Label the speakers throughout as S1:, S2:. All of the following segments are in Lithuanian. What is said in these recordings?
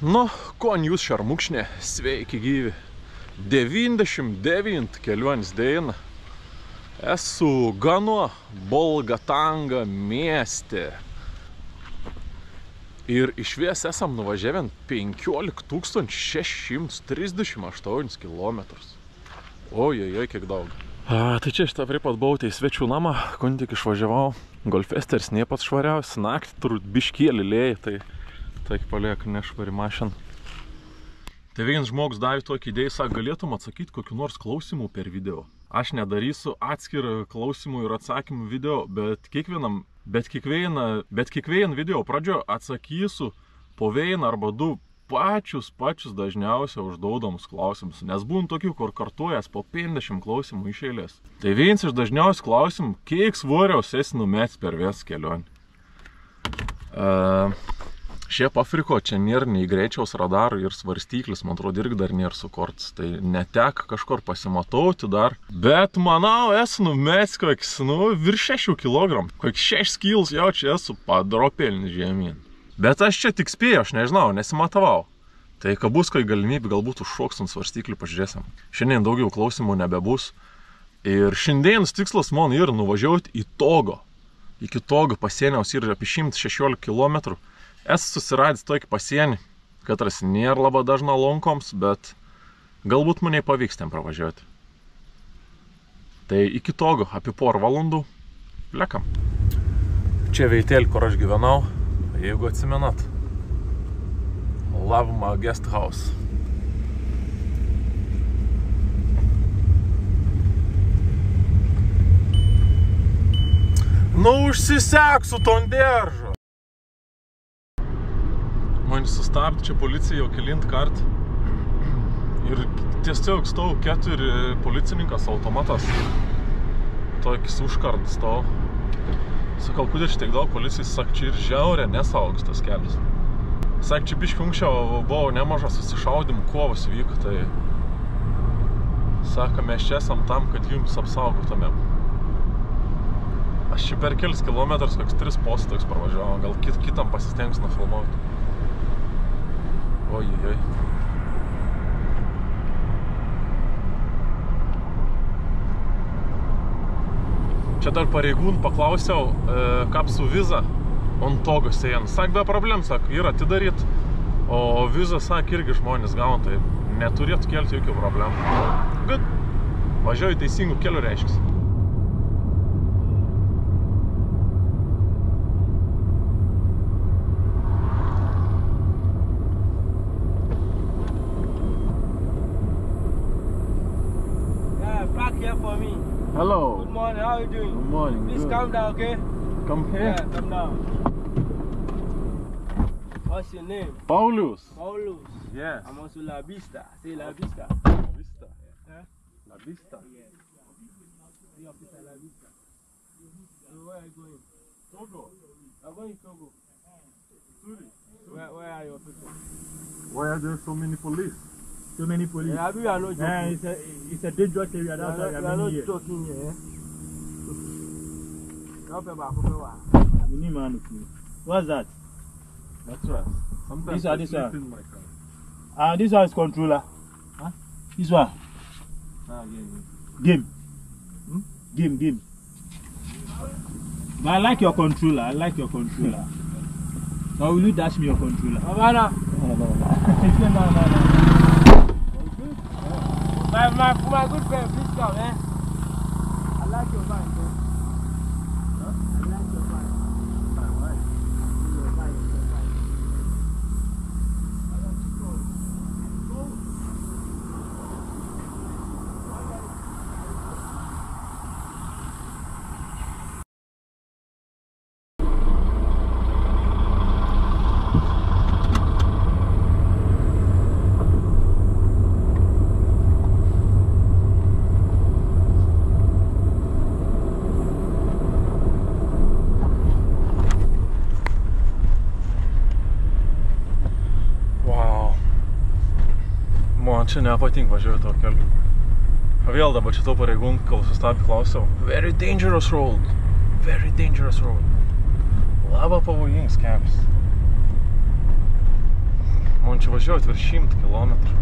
S1: Nu, kon jūs šarmukšnė, sveiki gyvi. 99 kelionės diena. Esu Gano Bolgatanga mieste. Ir išvies esam nuvažiavę 15 638 kilometrus. Ojojoj, kiek daug. Tai čia šitą prie pat buvau, tai svečių namą, kun tik išvažiavau. Golfesteris ne pats švariausias, naktį turbūt biškėlį lėjai, tai paliek nešvari mašin. Tai vienas žmogus davė tokį idėją, sako, galėtum atsakyti kokiu nors klausimų per video. Aš nedarysiu atskirą klausimų ir atsakymų video, bet kiekvieną video pradžio atsakysiu po vieną arba du pačius dažniausiai užduodamus klausimus. Nes būn tokių, kur kartuojas po 50 klausimų iš eilės. Tai vienas iš dažniausių klausimų, kiek svoriaus esi numets per vieną kelionę. Šiaip Afriko čia nėra nei greičiaus radarų ir svarstyklis, man atrodo, irgi dar nėra sukurtas. Tai netek kažkur pasimatauti dar. Bet manau, esu numets koks, virš 6 kg. Koks 6 kg jau čia esu padropėlinis žemyn. Bet aš čia tik spėjau, aš nežinau, nesimatavau. Tai kai bus kai galimybė, galbūt užšoks ant svarstyklių, pažiūrėsim. Šiandien daugiau klausimų nebebus. Ir šiandienas tikslas man yra nuvažiuoti į Togo. Iki Togo pasieniaus yra apie 116 km. Esu susiradęs tokį pasienį, katras nėra labai dažna lonkoms, bet galbūt man pavyks ten pravažiuoti. Tai iki Togo apie porą valandų lekam. Čia veitėlį, kur aš gyvenau, jeigu atsimenat. Lavma Guest House. Užsisek su ton deržo. Man sustabdė čia policija jau kelint kart. Ir tiesiog stau 4 policininkas automatas. Tokis užkart stau. Sakau, kodėl čia tiek daug policijos, sak, čia ir žiaurė nesaugus tas kelias. Sak, čia biškai anksčiau buvo nemažas susišaudimų kovas vyko, tai sako, mes čia esam tam, kad jums apsaugotumėm. Aš čia per kelis kilometrus, koks 3 postų toks pravažiavau, gal kitam pasistengs nufilmuoti. Ojojoj. Čia dar pareigūnų paklausiau, kaip su viza ant Togo sieną. Sak, be problem, sak, yra atidaryt, o vizą, sak, irgi žmonės gauna, tai neturėtų kelti jokių problemų. Good. Važiuoju teisingų kelių reiškis.
S2: For me.
S1: Hello.
S2: Good morning, how are you doing?
S1: Good morning.
S2: Please
S1: Good.
S2: calm down, okay?
S1: Come here.
S2: Yeah, come down. What's your name?
S1: Paulius.
S2: Paulus.
S1: Yes.
S2: I'm also La Vista. Say La Vista.
S1: La Vista.
S2: Yeah.
S1: La Vista.
S2: Yes. The officer La Vista. So where are you going?
S1: Togo.
S2: I'm going to Togo.
S1: Suri.
S2: Where are your people?
S1: Why are there so many police?
S3: So many police.
S2: Yeah, we are not joking.
S3: It's a dangerous area. That's why
S2: we are
S3: I'm
S2: not
S3: here.
S2: joking here.
S3: What's that?
S1: That's right. Sometimes
S3: This one,
S1: I
S3: this
S1: sleep
S3: one.
S1: in my car.
S3: This one is controller.
S1: Huh?
S3: This one.
S1: Game.
S3: Game. But I like your controller. Now will you dash me your controller?
S2: Havana.
S3: No.
S2: My good friend, please come, eh? I like your vibe, man. Huh? I like your vibe.
S1: Why?
S2: Your vibe. I want to go.
S1: Čia nepatinka važiuoju to keliu. Vėl dabar čia to pareigūnų, kol sustabdė, klausiau. Very dangerous road. Labai pavojingas kelias. Man čia važiuoti virš 100 kilometrų.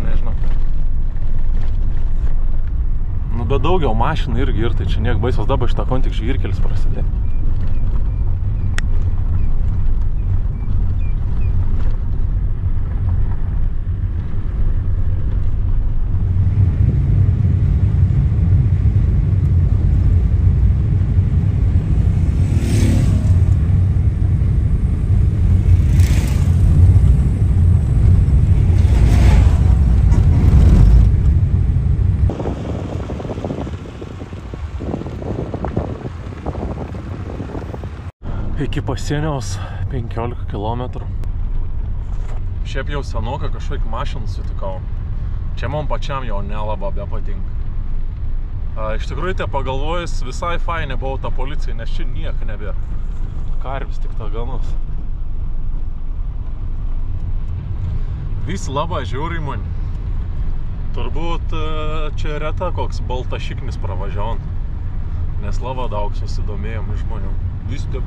S1: Nežinau. Nu, bet daugiau mašinų irgi ir tai čia niek baisos, dabar šitą kon tik žvyrkelis prasidėjo. Iki pasieniaus 15 kilometrų. Šiaip jau senokai kažkokį mašiną sutikau. Čia man pačiam jau nelaba bepatinka. Iš tikrųjų, te pagalvojus, visai fainė buvo ta policija, nes čia nieko nebėra. Karvis tik ta ganus. Vis labai žiūri man. Turbūt čia reta koks baltašiknis pravažiavant. Nes labai daug susidomėjom iš žmonių. Vis taip.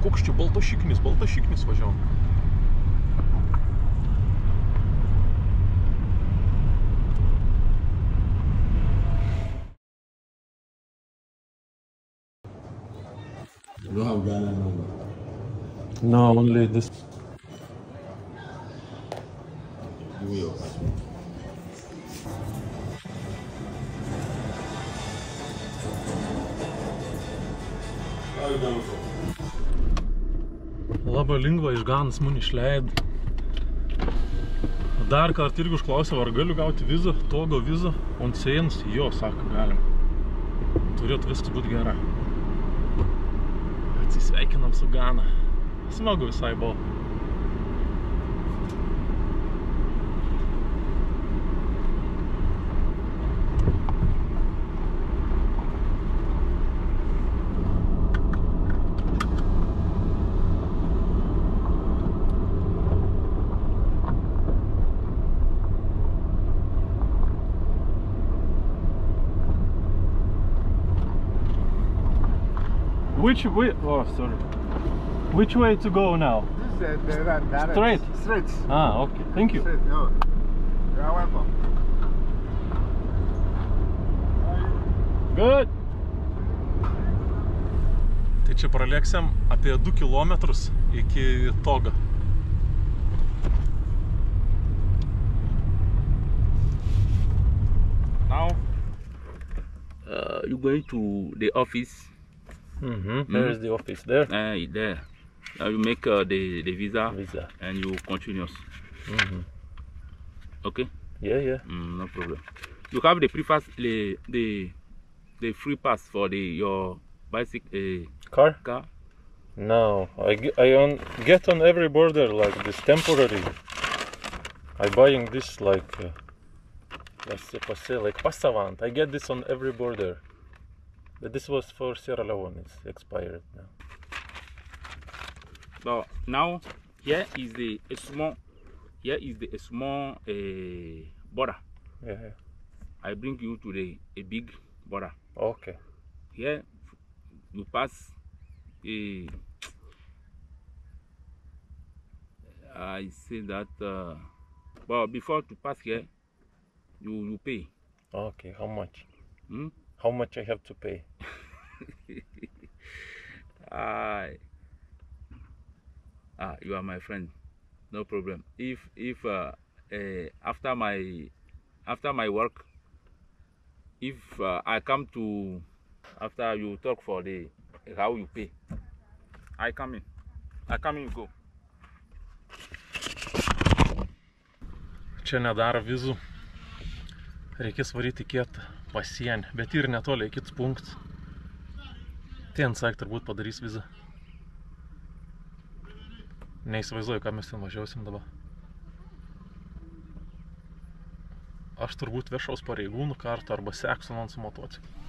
S1: Koks čia baltašiknis važiavam.
S4: You don't have Ghana number?
S1: No, only this.
S4: Give me your passport. How are you going for?
S1: Labai lengva iš Ganos man išleido. Dar kartą irgi užklausiau, ar galiu gauti vizą, togo vizą, on sienos, jo, sako, galim. Turėtų viskas būti gerai. Atsisveikinam su Gana. Smagu visai buvo. Which way? Oh, sorry. Which way to go now?
S2: This is direct.
S1: Straight?
S2: Straight.
S1: Ah, okay. Thank you.
S2: Straight, yo. You are welcome.
S1: Good. Tai čia pralėksim apie 2 kilometrus iki Togo.
S5: Now, you're going to the office.
S1: Where is the office? There?
S5: There. Now you make the visa,
S1: Visa.
S5: and you continue. Okay?
S1: Yeah.
S5: No problem. You have the free pass, the free pass for your bicycle
S1: Car?
S5: car.
S1: No, I get on every border like this temporary. I buying this like, like Passavant. I get this on every border. But this was for Sierra Leone, it's expired now.
S5: So now here is the small border.
S1: Yeah.
S5: I bring you to a big border.
S1: Okay.
S5: Here you pass I say that well, before to pass here you pay.
S1: Okay, how much?
S5: How
S1: much I have to pay?
S5: You are my friend, no problem. If after my work, if I come to after you talk for the how you pay, I come in, you go.
S1: Čia nedaro vizų. Reikės varyti kietą pasienį, bet ir netoli kitas punktas. Ten sak turbūt padarys vizą. Neįsivaizduoju, ką mes ten važiuosim dabar. Aš turbūt viešaus pareigūnų kartą arba seksiu man su motociklu.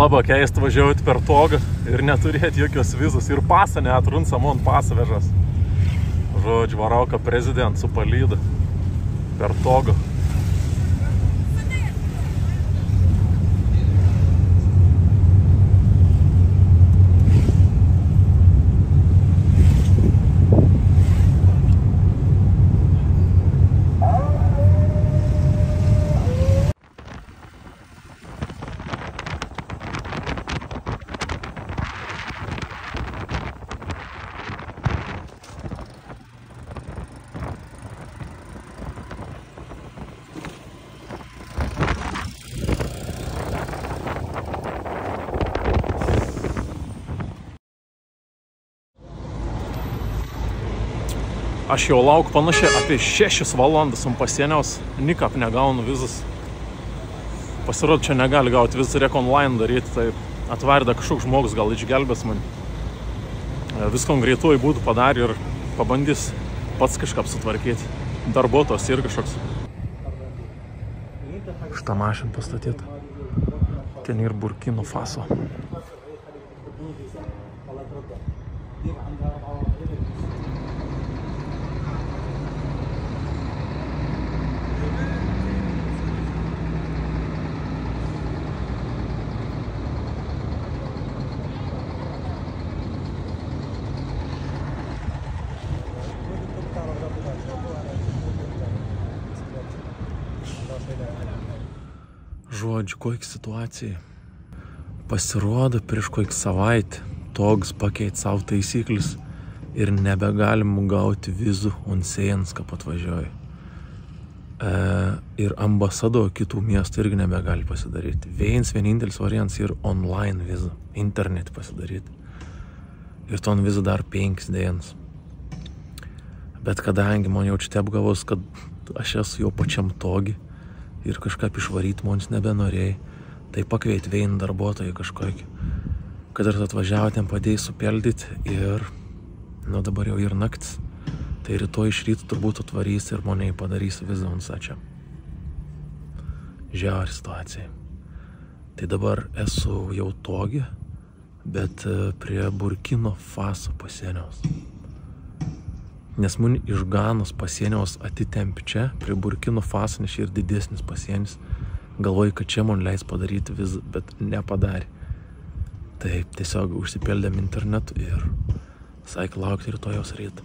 S1: Labai keista važiuoti per Togą ir neturėti jokios vizos. Ir pasą net, Runsamon pasą vežas. Žodžiu, Varauka prezident su palyda per Togą. Aš jau laukiu panašiai apie 6 valandas ant pasieniaus, nikap negaunu vizas. Pasirodo, čia negali gauti vizą, reikia online daryti, tai atvarda kažkoks žmogus gal išgelbės mane. Viskom greituoju būdu padarė ir pabandys pats kažką sutvarkyti. Darbuotojas ir kažkoks. Šitą mašiną pastatyta. Ten ir Burkino Faso. Žodžiu, kokia situacija. Pasirodo, prieš kokią savaitę Togs pakeitė savo taisyklis ir nebegalim gauti vizų on sienos, kad atvažiuoja. Ir ambasado kitų miestų irgi nebegali pasidaryti. Vienintelis variantas yra online vizą, internet pasidaryti. Ir ton vizą dar 5 dienas. Bet kadangi man jau čia apgavos, kad aš esu jau pačiam Togi, ir kažkaip išvaryti mums nebenorėjai, tai pakvieti vieną darbuotoją kažkokį, kad ir atvažiavo ten padėjai supildyti ir, dabar jau ir naktis, tai rytoj iš ryto turbūt atvarys ir mane padarys vizą ant sačia. Žiauri situacija. Tai dabar esu jau Togi, bet prie Burkino Faso pasieniaus. Nes man iš Ganos pasieniaus atitempi čia, prie Burkino Faso, nes čia ir didesnis pasienis. Galvoju, kad čia man leis padaryti vizą, bet nepadarė. Taip, tiesiog užsipildėm internetu ir sakė laukti rytojos rytą.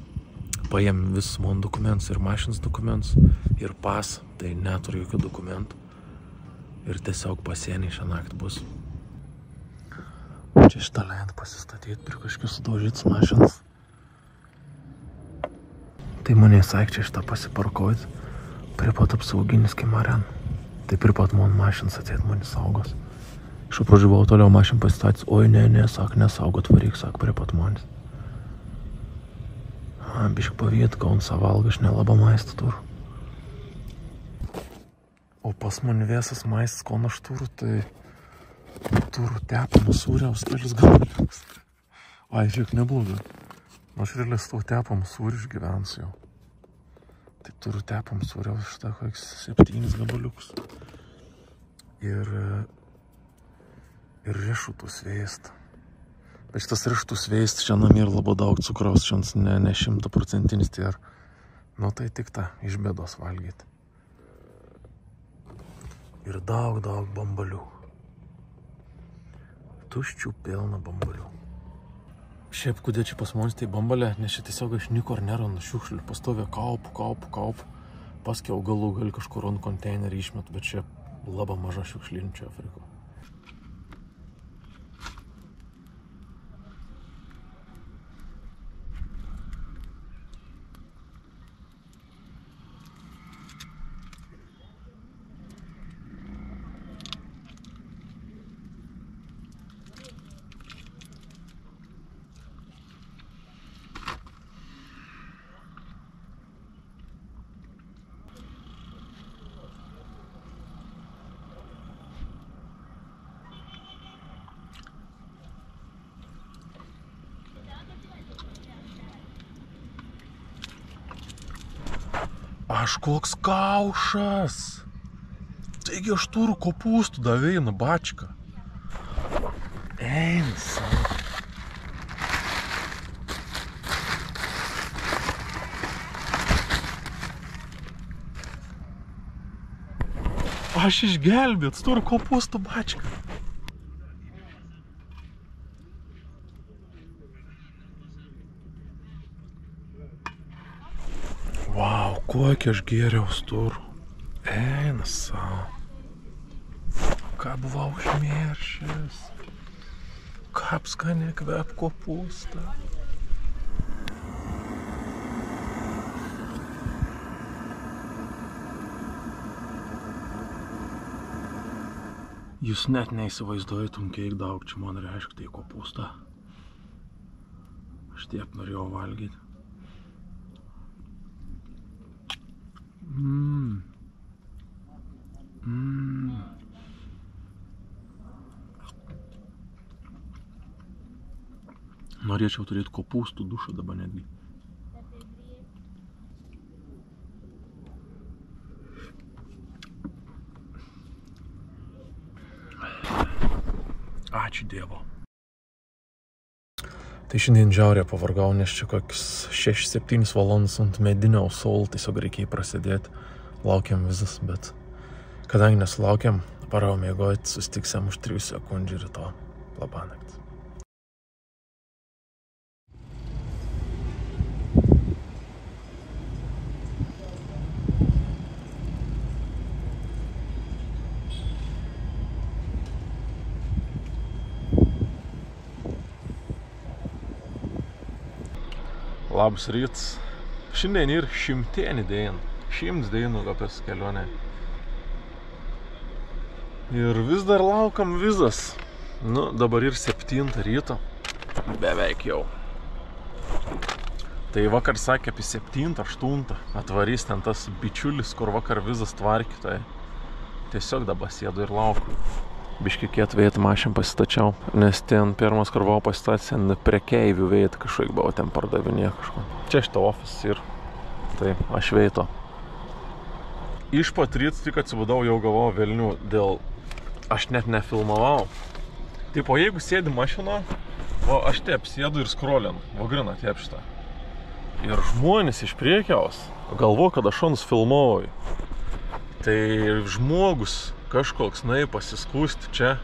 S1: Paėm visus mano dokumentus ir mašinos dokumentus ir pasą, tai neturiu jokių dokumentų. Ir tiesiog pasieniai šią naktį bus. Čia šitą leidą pasistatyti prie kažkokius sudaužytus mašinas. Tai mane sakė čia šitą pasiparkuoti prie pat apsauginis Kimaren. Tai prie pat man mašinas ateit mane saugos. Iš pradžių buvau toliau mašiną pasistatys, oi ne, nesaugot varyk, sak prie pat manis. Bišk pavyt, gaun savalgą, aš nelabą maistą turiu. O pas mane visas maistas, ko aš turiu, tai turiu tepamą sūriaus kelis gabaliukus. Ai, žiūrėk, neblogai. Aš realiai su tau tepamą sūrį išgyvensiu jau. Tai turiu tepamą sūriaus šitą kokius 7 gabaliukus. Ir riešutų sveistą. Bet šitas riešutų sveistas čia namie ir labai daug cukraus, čia ne 100%, tai ir, tai tik tą iš bėdos valgyti. Ir daug bambalių. Tuščių pilna bambalių. Šiaip, kodėl čia pas manis tai bambalė, nes čia tiesiog aš nikur nerandu šiukšlių. Pastovė kaupu. Paskui augalų gali kažkur ant konteinerį išmet, bet čia labai maža šiukšlinių čia Afriko. Aš koks kaušas. Taigi aš turiu kopūstų davėjų bačką. Eins. Aš išgelbėt, turiu kopūstų bačką. Vau, kokį aš gėriaus turiu. Eina savo. Ką buvau užmiršęs. Kaip skaniai kvep kopūstą. Jūs net neįsivaizduojatum, kiek daug čia man reiškia tai kopūstą. Aš tiek norėjau valgyti. Norėčiau turėti kopūstų dušą dabar netgi. Ačiū Dievo. Tai šiandien žiauriai pavargau, nes čia kokius 6-7 valandas ant medinio suolo tiesiog reikėjo prasidėti. Laukiam vizas, bet kadangi nesulaukiam, parau miegoti, susitiksam už 3 sekundžių rytoj. Labanakt. Labas rytas. Šiandien ir 100 dienų. 100 dienų apie kelionę. Ir vis dar laukam vizas. Nu, dabar ir 7 ryto. Beveik jau. Tai vakar sakė apie 7-8 atvarys ten tas bičiulis, kur vakar vizas tvarkytojai. Tiesiog dabar sėdu ir laukiu. Biški kiet vėjat mašin pasitačiau, nes ten pirmas, kur buvau pasistatęs, ten prekeivių vėjat kažkaip buvau ten pardavinė kažko. Čia šitą ofis ir tai aš vėjto. Iš pat ryt tik atsibudau, jau gavau velnių, dėl aš net nefilmavau. Taip, o jeigu sėdi mašino, o aš taip sėdu ir scrollinu, vagrina taip šitą. Ir žmonės iš priekiaus galvo, kad aš šonus filmavau. Tai žmogus kažkoks pasiskūsti čia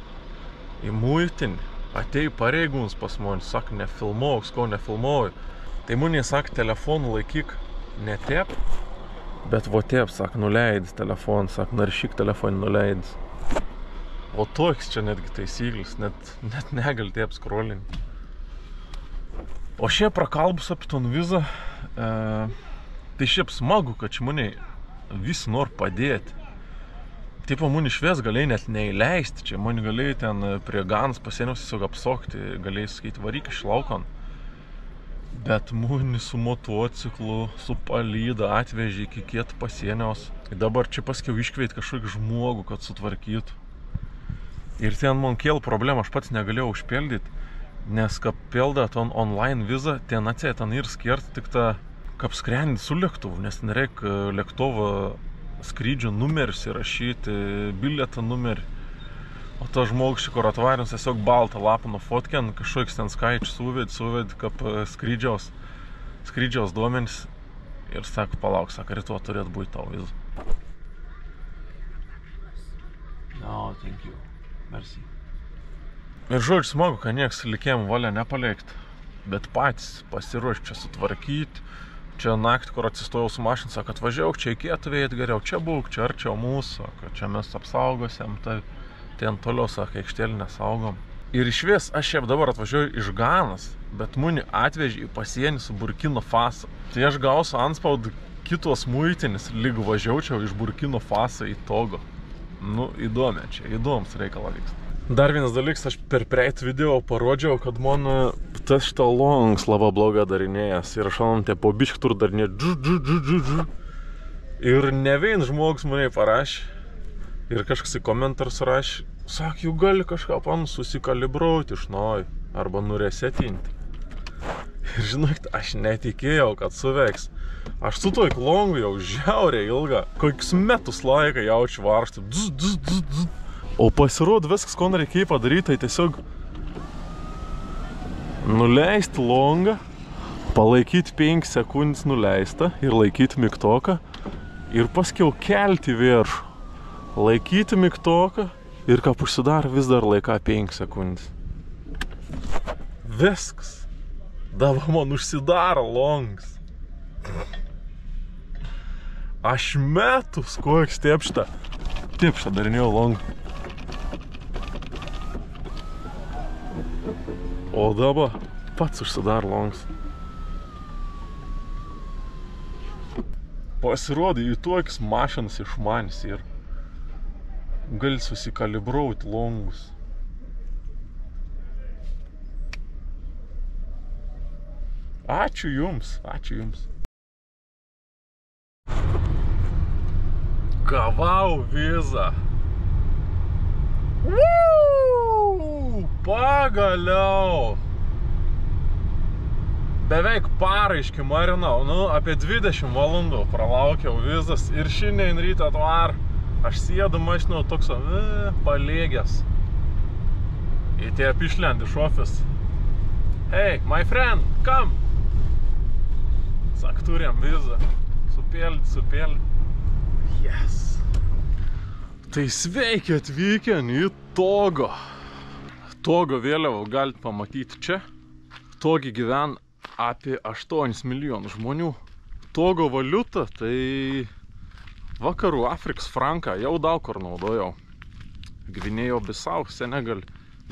S1: į muitinį, atei pareigūnas pas mane, sako, nefilmuok, ko nefilmuoju. Tai munė sako, telefonų laikyk ne tep, bet vo tep, sako, nuleidis telefoną, sako, naršyk telefonį nuleidis. O toks čia netgi taisyklis, net negali tep scrollinti. O šiaip prakalbus apie ton vizą, tai šiaip smagu, kad čia munė visi nori padėti. Taip, man išvės galėjai net neįleisti, čia man galėjai ten prie Gans pasieniaus tiesiog apsokti, galėjai sakyti, varyk iš laukon. Bet muni su motociklu, su palyda atvežė iki kiet pasieniaus. Dabar čia paskiau iškveit kažkokį žmogų, kad sutvarkytų. Ir ten man kėl problemą, aš pats negalėjau užpildyti, nes kad pilda ton online vizą, ten atsėja ten ir skirti tik tą, kaip skrendį su lėktuvu, nes ten reikia lėktuvo skrydžio numeris įrašyti, bilietą numerį. O to žmogus, kur atvarins, tiesiog baltą lapą nufotkin, kažkoks ten skaičius suved, kaip skrydžiaus duomenys. Ir sako, palauk, sako, rytoj turėtų būti tau vizą. No, thank you. Merci. Ir žodžiu, smagu, kad nieks likėjom valia nepaliekti, bet patys pasiruoš čia sutvarkyti. Čia naktį, kur atsistojau su mašin, sako, atvažiauk, čia reikėtų vėjti geriau, čia būk, čia arčiau mūsų, sako, čia mes apsaugosiam, tai ten toliau, sako, aikštelį nesaugom. Ir išvies, aš šiaip dabar atvažiuoju iš Ganos, bet muni atvežė į pasienį su Burkino Faso. Tai aš gausiu anspaudą kitos muitinis, lyg važiaučiau iš Burkino Faso į Togo. Nu, įdomi čia, įdomus reikalas vyksta. Dar vienas dalykas, aš per praeitą video parodžiau, kad man tas šitą longs labai blogai darinėjas. Ir aš anom tie po biškį tur darinė džu. Ir ne vien žmogus mane parašė. Ir kažkas į komentarus rašė, sak, jau gali kažką pan susikalibruoti iš naujo arba nuresetinti. Ir žinokit, aš netikėjau, kad suveiks. Aš su toj longu jau žiauriai ilgą, kokius metus laiką jaučiu varštą. O pasirodo viskas, ko reikėjo padaryti, tai tiesiog nuleisti longą, palaikyti 5 sekundės nuleistą ir laikyti mygtuką ir paskiau kelti viršų. Laikyti mygtuką ir kaip užsidaro vis dar laiką 5 sekundės. Viskas. Dabar man užsidaro longas. Aš metus koks tepšta darinėjau longą. O dabar pats užsidaro longas. Pasirodė, į tokius mašinas išmanis ir gali susikalibruoti longus. Ačiū jums, ačiū jums. Gavau vizą. Pagaliau. Beveik parą iškimarinau, apie 20 valandų pralaukiau vizas ir šiandien rytą atvar. Aš sėdu mašinau toks palėgęs. Ir tie išlendi iš ofis. Hey, my friend, come. Sak, turėjom vizą. Supėldi. Yes. Tai sveiki atvykę į Togo. Togo vėliavą galite pamatyti čia. Togi gyvena apie 8 milijonų žmonių. Togo valiuta tai vakarų Afrikos franką jau daug kur naudojau. Gvinėjo Bisau, Senegal.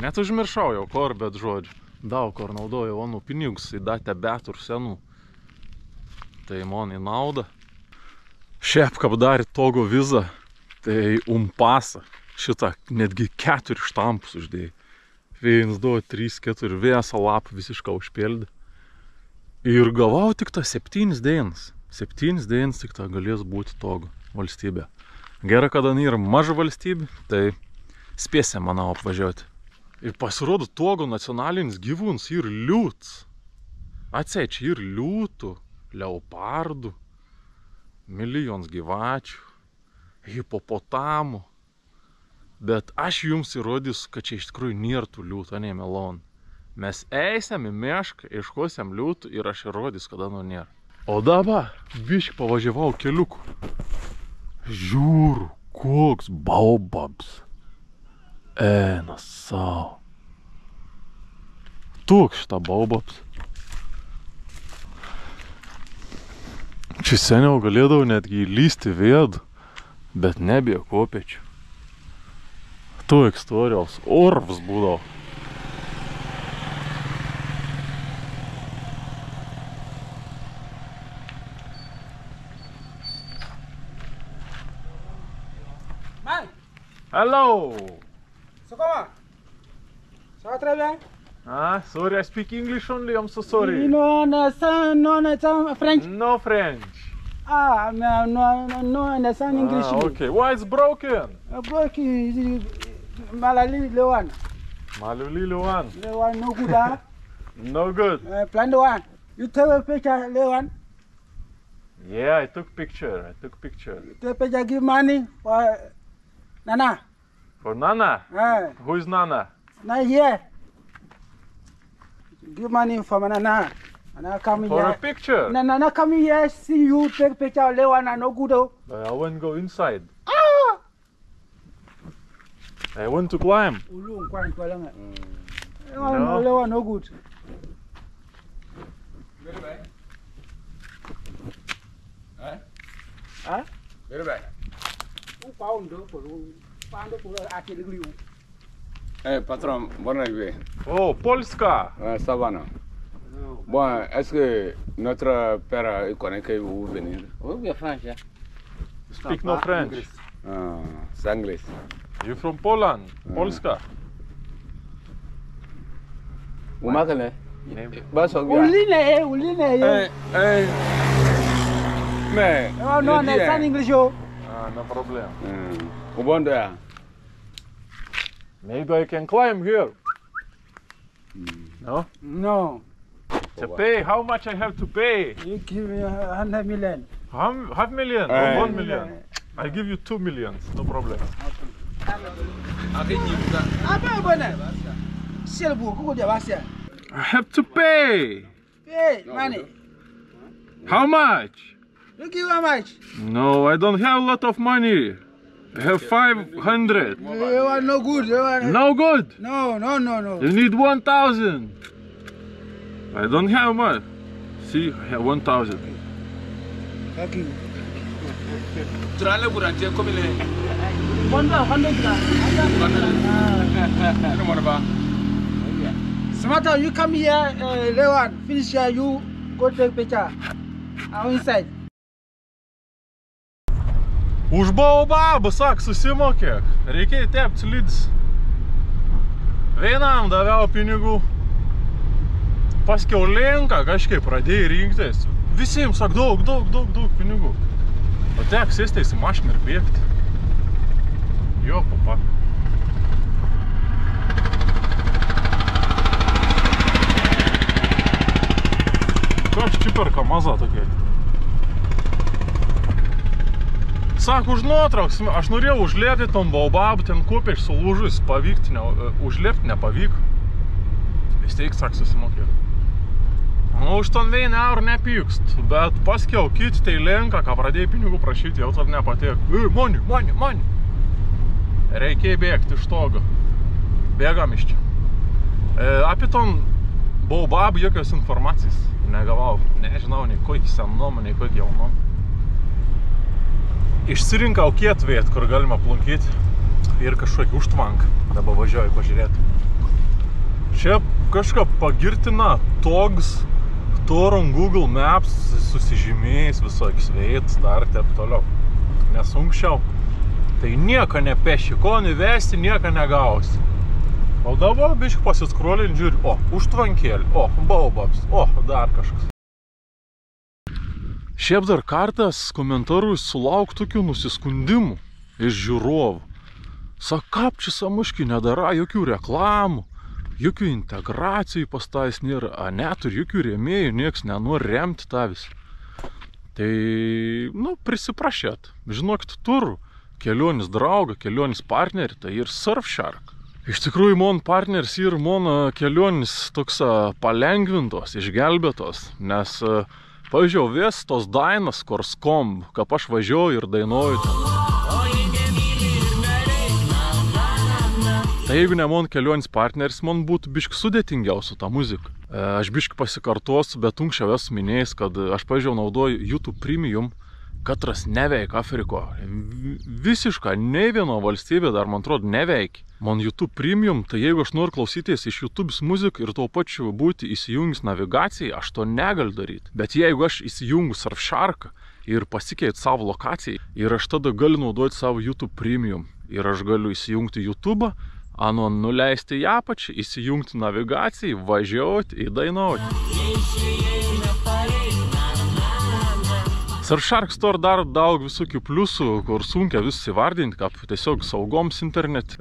S1: Net užmiršau jau kur, bet žodžiu. Daug kur naudojau onų pinigus, įdatę betur senų. Tai man į naudą. Šiaip kaip darė Togo vizą, tai pasą. Šitą netgi 4 štampus uždėjai. 1, 2, 3, 4 visą lapą visiškai užpildė. Ir gavau tik tą 7 dienas. 7 dienas tik tą galės būti Togo valstybė. Gerai, kada yra maža valstybė, tai spėsime, manau, apvažiuoti. Ir pasirodo, Togo nacionalinis gyvūnas ir liūtas. Atseit, ir liūtų, leopardų, milijonus gyvačių, hipopotamų. Bet aš jums įrodysiu, kad čia iš tikrųjų nėra tų liūtų, ne melon. Mes eisim į mišką, ieškosim liūtų ir aš įrodysiu, kada nėra. O dabar biškį pavažiavau keliuku. Žiūriu, koks baobabs. Eina savo. Toks šitą baobabs. Čia seniau galėdavau netgi įlysti vėdų, bet nebėjo kopėčių. Tu istorijos orvs būdavo.
S2: Mike!
S1: Hello!
S2: So comment? Ça va très bien?
S1: Sorry, I speak English only, I'm so sorry.
S2: You don't understand French?
S1: No French.
S2: No understand English.
S1: Okay, why it's broken?
S2: Broken, Malali, the one.
S1: Maluli Luan.
S2: The one no good, huh?
S1: No good.
S2: Plan the one. You take a picture, the one.
S1: Yeah, I took picture.
S2: Take a picture, give money for Nana.
S1: For Nana? Who is Nana?
S2: Not here. Give money for Nana. Nana come
S1: For
S2: here.
S1: a picture?
S2: Nana come here, see you take picture of the one and no good.
S1: But I won't go inside. I want to climb.
S2: No, no good. Huh?
S6: Very bad. Patron, bonne arrivée.
S1: Oh, Polska.
S6: Ça va, non? Bon, est-ce que notre père connaît que vous venez?
S2: Oui, French.
S1: Speak no French.
S6: C'est anglais.
S1: You from Poland? Polska.
S6: Vous m'appelez?
S2: Uline.
S6: Mais.
S2: No, understand English.
S1: No problem.
S6: Au bon de.
S1: Maybe I can climb here. No?
S2: No.
S1: To pay, how much I have to pay?
S2: You give me 100 million.
S1: Half million or 1 million? I give you 2 millions, no problem. I have to pay.
S2: Hey, money.
S1: How much?
S2: Look you how much.
S1: No, I don't have a lot of money. I have 500.
S2: You are no good. You are...
S1: No good.
S2: No, no, no, no.
S1: You need 1,000. I don't have much. See, I have 1,000.
S2: Thank you.
S6: Trale burante comme les.
S2: Samantha, you come here, Lewan, finish here, you go take picture. I'm inside.
S1: Už baobabą, sak, susimokėk. Reikia įtepti slidis. Vienam daviau pinigų. Paskiau linką kažkaip pradėjai rinktis. Visiems, sak, daug pinigų. O teks sėstis į mašiną ir bėgti. Jo, papa. Koks čia perka maza tokia? Sako, už nuotrauks, aš norėjau užlėpti tom baobabų, ten kopė sulūžus, pavykti, užlėpti nepavyko. Vis tiek, sak, susimokėjau. Nu, už ton 1 eurą nepykst, bet paskiau kiti tai lenka, ką pradėjai pinigų prašyti, jau tad nepatiek. Money. Reikėjo bėgti iš togo. Bėgam iš čia. Apie ton baobabų jokios informacijos negavau. Nežinau, nei kokį senom, nei kokį jaunom. Išsirinkau kietvietą, kur galima aplankyti ir kažkokį užtvanką. Dabar važiuoju pažiūrėti. Čia kažką pagirtina togs, turom Google Maps susižymėjęs visokius veidus, dar taip toliau. Nes anksčiau tai nieko nepeši, ko nuvesti, nieko negausi. O dabar biškai pasiskrolinti žiūri, o, užtvankėlį, o, baobabs, o, dar kažkas. Šiaip dar kartas komentarų sulauk tokių nusiskundimų iš žiūrovų. Sak, kaip čia samuški nedara jokių reklamų, jokių integracijų pas tais nėra, a net ir jokių rėmėjų, nieks nenori remti tą visą. Tai, nu, prisiprašėt. Žinokit, turiu kelionis draugą, kelionis partnerį, tai ir Surfshark. Iš tikrųjų, mon partneris ir mon kelionis toks palengvintos, išgelbėtos, nes pavyzdžiui, vis tos dainas, kur skomb, kaip aš važiuoju ir dainuoju ten. Tai jeigu ne mon kelionis partneris, man būtų biški sudėtingiau su tą muziką. Aš biški pasikartosiu, bet anksčiau esu minėjęs, kad aš, pavyzdžiui, naudoju YouTube Premium, katras neveikia Afriko. Visiškai nei vieno valstybė dar, man atrodo, neveikia. Man YouTube Premium, tai jeigu aš noriu klausytis iš YouTube'is muziką ir tuo pačiu būti įsijungęs navigacijai, aš to negaliu daryti. Bet jeigu aš įsijungiu Surfsharką ir pasikeitu savo lokacijai, ir aš tada galiu naudoti savo YouTube Premium, ir aš galiu įsijungti YouTube'ą, nuleisti į apačią, įsijungti navigacijai, važiuoti, įdainuoti. Surfshark Store dar daug visokių pliusų, kur sunkia vis įvardinti, kaip tiesiog saugoms internet,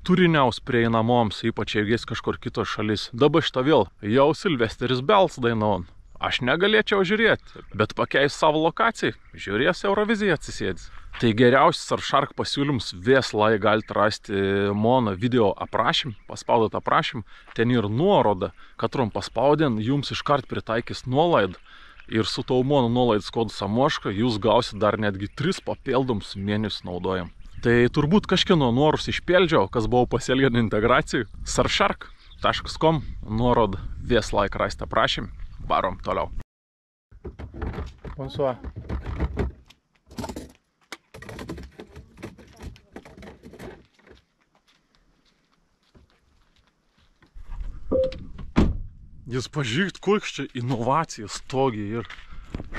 S1: turiniaus prieinamoms, ypač jeigu jis kažkur kitos šalis. Dabar šitą vėl jau Sylvesteris Bells dainuon. Aš negalėčiau žiūrėti, bet pakeis savo lokacijai, žiūrės Euroviziją atsisėdis. Tai geriausias Surfshark pasiūlymus vėslai galite rasti mono video aprašym, paspaudot aprašym, ten ir nuoroda, katrom paspaudėn jums iškart pritaikys nuolaidą. Ir su tau mono nuolaidos kodu Samoška jūs gausit dar netgi 3 papildomus mėnesius naudojam. Tai turbūt kažkieno norus išpildžiau, kas buvo pasielgę integracijų. Surfshark.com nuoroda vėslaik rasti aprašym. Varom toliau. Bonsoir. Jūs pažiūrėkit, koks čia inovacija stogi ir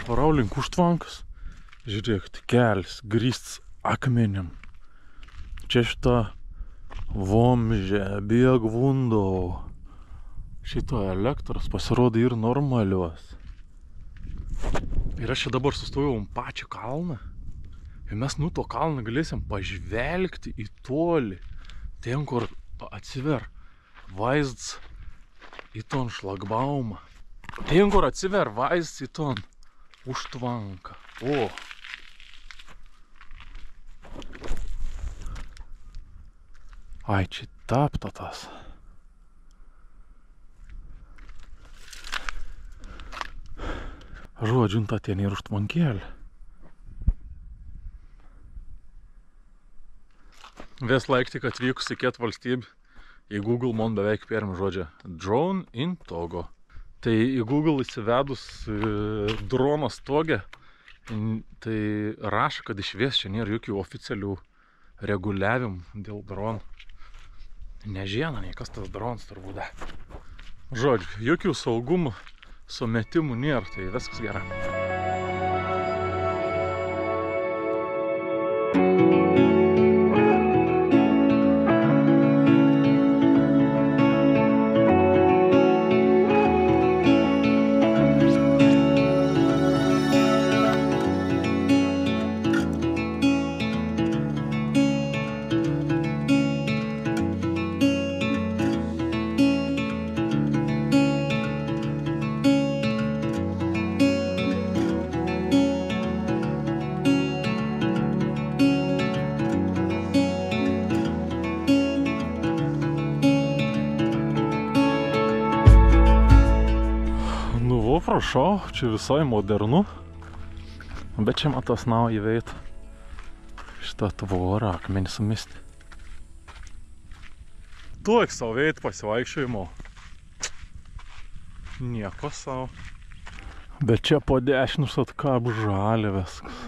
S1: švarau link užtvankas. Žiūrėkit, kelias grįstas akmenim. Čia šita vomžė, bėgvundau. Šito elektros pasirodo ir normalios. Ir aš čia dabar sustojau ant pačią kalną. Ir mes nuo to kalną galėsim pažvelgti į tolį. Ten, kur atsiver vaizdas į ton šlagbaumą. Ten, kur atsiver vaizdas į ton užtvanką. O! Ai, čia tapta tas. Žodžiu, tą ten ir užtvankėlį. Vis laik tik atvykus į kiet valstybę, į Google man beveik perėmė žodžią Drone in Togo. Tai į Google įsivedus dronas Toge, tai rašo, kad išvies čia nėra jokių oficialių reguliavimų dėl dronų. Nežino, nei kas tas dronas turbūt. Žodžiu, jokių saugumų, sumetimų nėra, tai viskas gerai. Prašau, čia visai modernu, bet čia matas nau įveit šitą tvorą akmenį sumesti. Tuok savo veit pasivaikščiojimo. Nieko savo. Bet čia po dešinius atkab žalia viskas.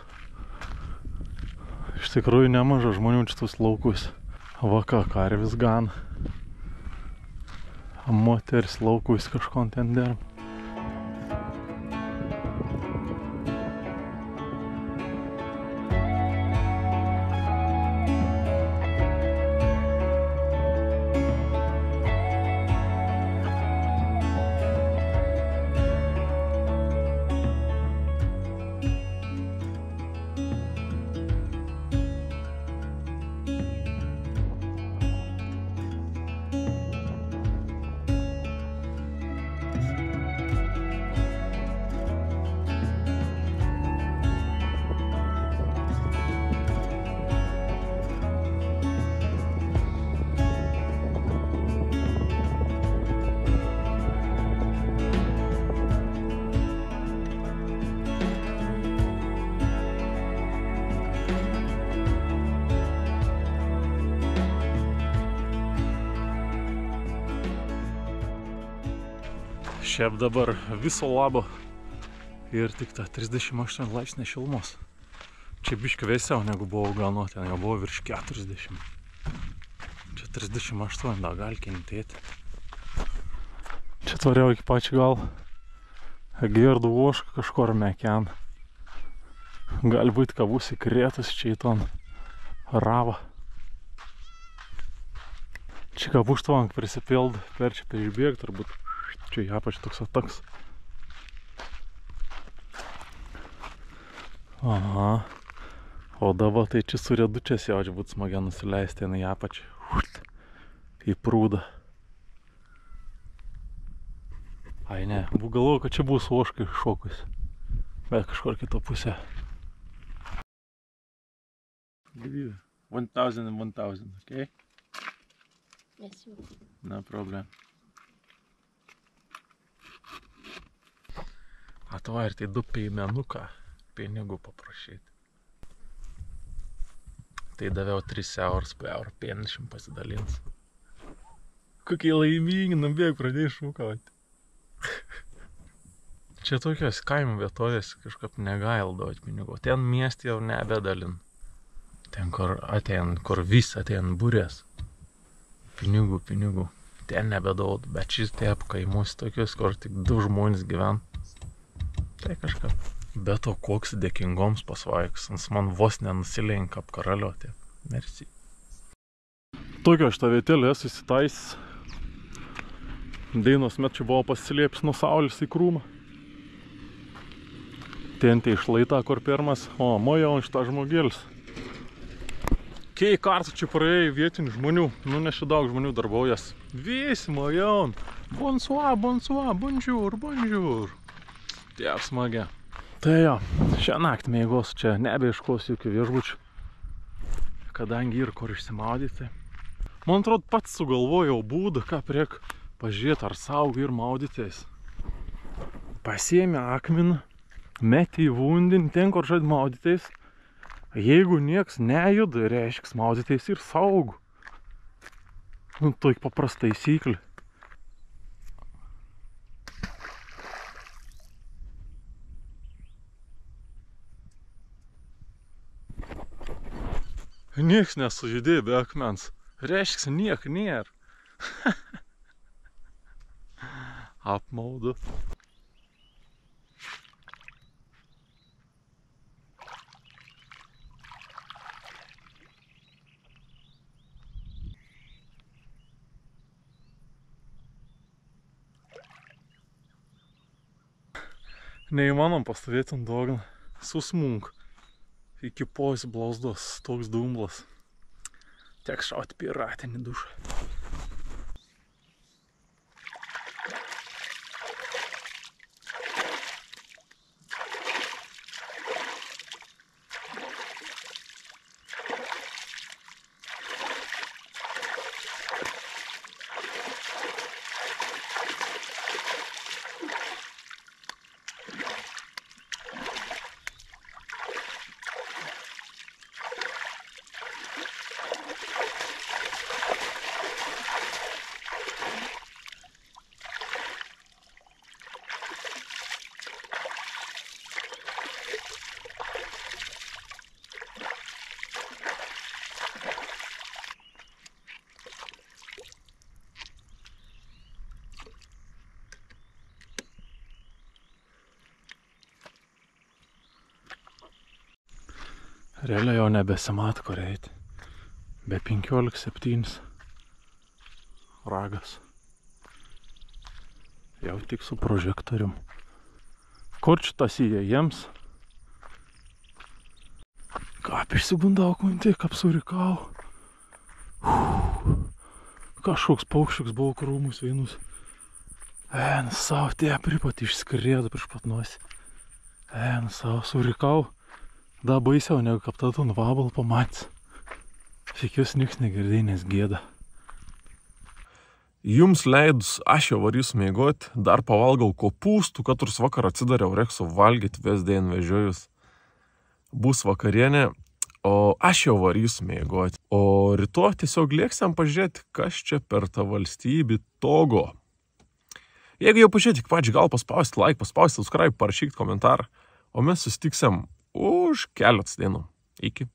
S1: Iš tikrųjų nemaža žmonių šitus laukus. Va ką, karvis gana. Moteris laukus kažkon ten derba. Šiaip dabar viso labo ir tik ta 38 laipsnė šilumos. Čia biški vėsiau negu buvo gano, ten jau buvo virš 40. Čia 38, da gali kentėti. Čia tvariau iki pačių gal girdų vošką kažkur mekian. Gali būti kavus įkrėtus čia į ton ravą. Čia kavų štvank prisipild, per čia išbėg turbūt. Čia apač toks ataks. Aha. O dabar tai čia su redučias jaučiu būtų smagia nusileisti į apač. Į prūdą. Ai ne, galvoju, kad čia bus oškai šokus. Bet kažkur kito pusė. 1000 and 1000, okay?
S7: Yes, you.
S1: No problem. Atva ir tai du peimenuką pinigų paprašyti. Tai daviau 3 eurus po eurą 50 pasidalins. Kokie laimingi, nubėg pradėjai šūkauti. Čia tokios kaimo vietovės kažkaip negail duoti pinigų. Ten miestį jau nebedalin. Ten kur vis atein burės. Pinigų. Ten nebedaud, bet šis taip kaimus tokios, kur tik 2 žmonės gyven. Tai kažkaip. Bet o koks dėkingoms pasvaiks, nes man vos nenusilenka apkaralioti. Merci. Tokio šitą vietėlį esu įsitaisęs. Dainos met čia buvo pasilėpęs nuo saulės į krūmą. Ten tai išlaita, kur pirmas. O, moja on šitą žmogėlis. Kei kartų čia praėjai vietinių žmonių. Nu, neši daug žmonių darbaujas. Visi, moja on. Bonsoir, bonjour. Taip smagia. Tai jo, šią naktį mėgos čia nebeieškos jokių viešbučių. Kadangi ir kur išsimaudyti. Man atrodo, pats sugalvojau būdą, ką priek pažiūrėti, ar saugai ir maudytis. Pasiėmė akmeną, meti į vundinį, ten, kur žaid maudytais. Jeigu nieks nejuda, reiškia, maudytais ir saugų. Nu, tokia paprasta taisyklė. Nieks nesujudėjo be akmens. Reiškia, niek nėra. Apmaudu. Neįmanom pastovėti ant dugno. Susmunk. Iki pojus blauzdos, toks dumblas. Teks šauti piratinį dušą. Realiai jau nebesimato, kur eiti. Be 15-7 ragas. Jau tik su prožektorium. Kur čia tas įėjams? Kaip išsigundau, kuntik, apsurikau. Kažkoks paukščiuks buvo krūmus vienus. Savo tie pripat išskriedo prieš pat nosį. Savo surikau. Da baisiau negu kaptatų nuvabalą pamatys. Šikius niks negirdėjai, nes gėda. Jums leidus, aš jau varysiu mėgoti, dar pavalgau kopūstų, katurs vakar atsidariau reksų valgyti vesdien vežiojus. Bus vakarienė, o aš jau varysiu mėgoti. O rytoj tiesiog lėksiam pažiūrėti, kas čia per tą valstybį Togo. Jeigu jau pažiūrėti, pačiai gal paspausti like, paspausti subscribe, parašykti komentarą, o mes susitiksime už keletas dienų. Iki.